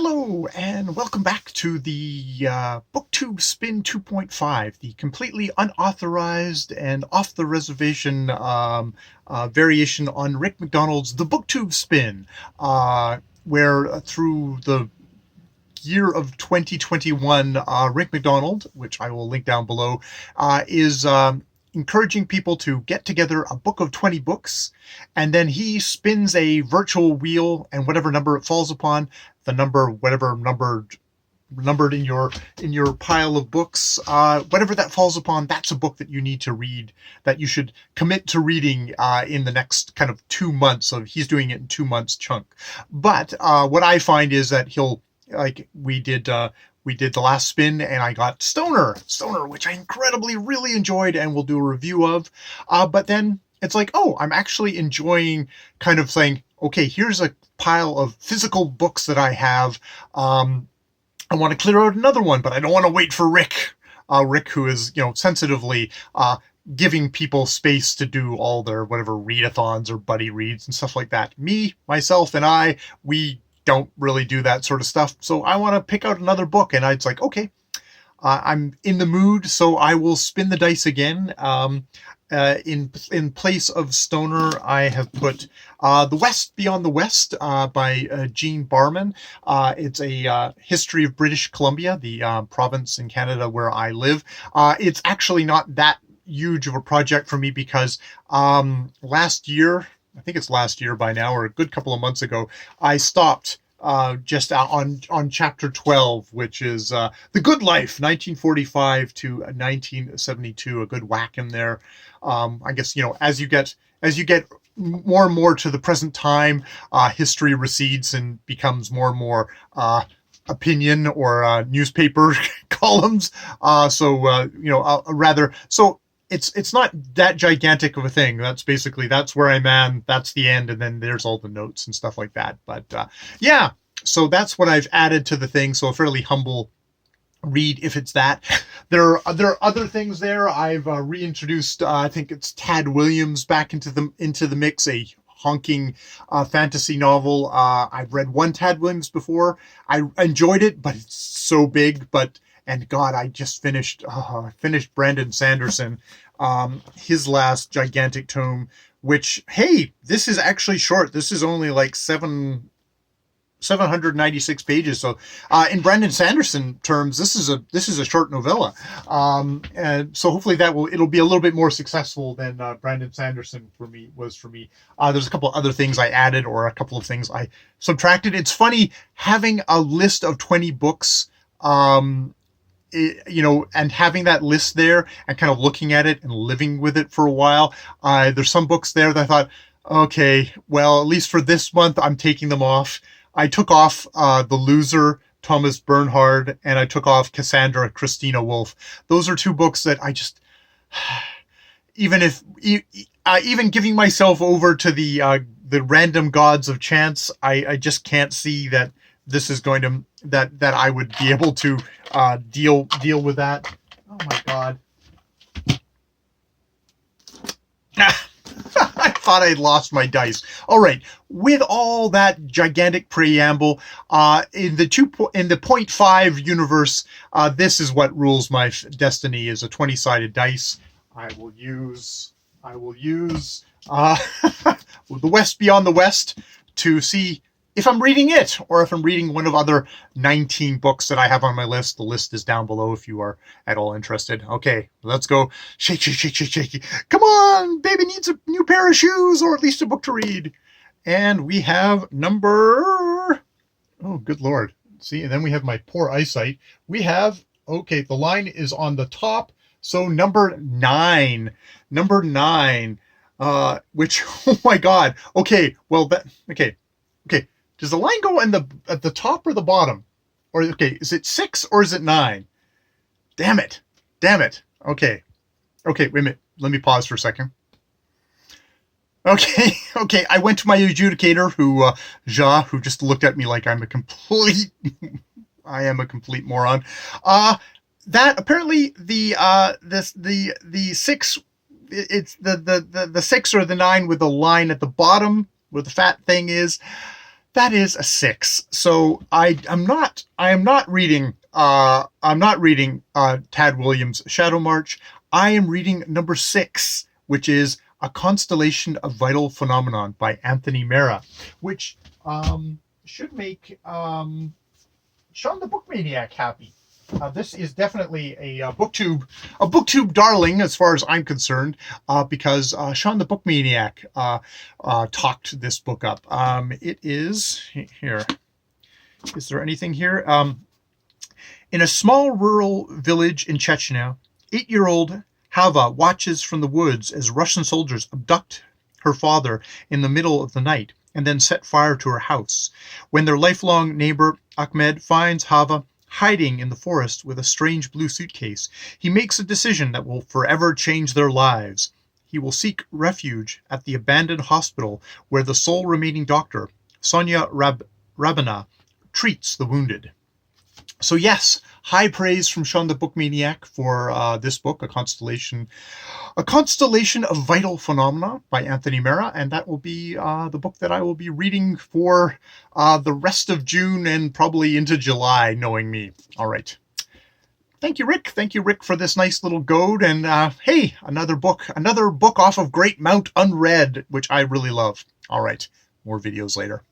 Hello, and welcome back to the Bktb Spn 2.5, the completely unauthorized and off-the-reservation variation on Rick McDonald's The Bktb Spin, where through the year of 2021, Rick McDonald, which I will link down below, is encouraging people to get together a book of 20 books, and then he spins a virtual wheel, and whatever number it falls upon, the number, whatever numbered in your pile of books, whatever that falls upon, that's a book that you need to read, that you should commit to reading in the next kind of 2 months. So he's doing it in 2 months chunk. But what I find is that he'll, like we did the last spin, and I got Stoner, which I incredibly really enjoyed and will do a review of. But then it's like, oh, I'm actually enjoying kind of saying, okay, here's a pile of physical books that I have. I want to clear out another one, but I don't want to wait for Rick. Rick, who is, sensitively giving people space to do all their whatever readathons or buddy reads and stuff like that. Me, myself, and we don't really do that sort of stuff. So I want to pick out another book, and it's like, okay, I'm in the mood, so I will spin the dice again. In place of Stoner, I have put The West Beyond the West by Gene Barman. It's a history of British Columbia, the province in Canada where I live. It's actually not that huge of a project for me because last year, I think it's last year by now, or a good couple of months ago, I stopped just on chapter 12, which is The Good Life, 1945 to 1972. A good whack in there. I guess, as you get more and more to the present time, history recedes and becomes more and more opinion or newspaper columns. It's not that gigantic of a thing. That's where I'm at. That's the end, and then there's all the notes and stuff like that. But yeah, so that's what I've added to the thing. So a fairly humble read, if it's that. There are other things there. I've reintroduced. I think it's Tad Williams back into the mix. A honking fantasy novel. I've read one Tad Williams before. I enjoyed it, but it's so big. And God, I just finished Brandon Sanderson, his last gigantic tome, which, hey, this is actually short. This is only like 796 pages. So in Brandon Sanderson terms, this is a short novella. And so hopefully it'll be a little bit more successful than Brandon Sanderson was for me. There's a couple other things I added, or a couple of things I subtracted. It's funny having a list of 20 books, and having that list there and kind of looking at it and living with it for a while. There's some books there that I thought, okay, well, at least for this month, I'm taking them off. I took off The Loser, Thomas Bernhard, and I took off Cassandra, Christina Wolf. Those are two books that I just, even giving myself over to the random gods of chance, I just can't see that this is going to, that I would be able to deal with that. Oh my God. I thought I'd lost my dice. All right. With all that gigantic preamble, in the 0.5 universe, this is what rules my destiny: is a 20-sided dice. I will use The West Beyond the West to see if I'm reading it, or if I'm reading one of other 19 books that I have on my list. The list is down below if you are at all interested. Okay, let's go. Shake, shake, shake, shake, shake. Come on, baby needs a new pair of shoes, or at least a book to read. And we have number... Oh, good Lord. See, and then we have my poor eyesight. We have... Okay, the line is on the top. So number 9. Number 9. Which, oh my God. Okay, well, okay. Does the line go at the top or the bottom? Or, okay, is it 6 or is it 9? Damn it. Okay, wait a minute. Let me pause for a second. Okay, I went to my adjudicator, who just looked at me like I am a complete moron. That apparently the 6, it's the 6 or the 9 with the line at the bottom where the fat thing is. That is a 6. So I am not reading Tad Williams' Shadow March. I am reading number 6, which is A Constellation of Vital Phenomenon by Anthony Mera, which should make Sean the Bookmaniac happy. This is definitely a booktube darling as far as I'm concerned, because Sean the Bookmaniac talked this book up. It is here. Is there anything here? In a small rural village in Chechnya, 8-year-old Hava watches from the woods as Russian soldiers abduct her father in the middle of the night and then set fire to her house. When their lifelong neighbor Ahmed finds Hava hiding in the forest with a strange blue suitcase, he makes a decision that will forever change their lives. He will seek refuge at the abandoned hospital where the sole remaining doctor, Sonia Rabina, treats the wounded. So yes, high praise from Sean the Bookmaniac for this book, A Constellation of Vital Phenomena by Anthony Mera, and that will be the book that I will be reading for the rest of June and probably into July, knowing me. All right. Thank you, Rick. Thank you, Rick, for this nice little goad. And hey, another book off of Great Mount Unread, which I really love. All right, more videos later.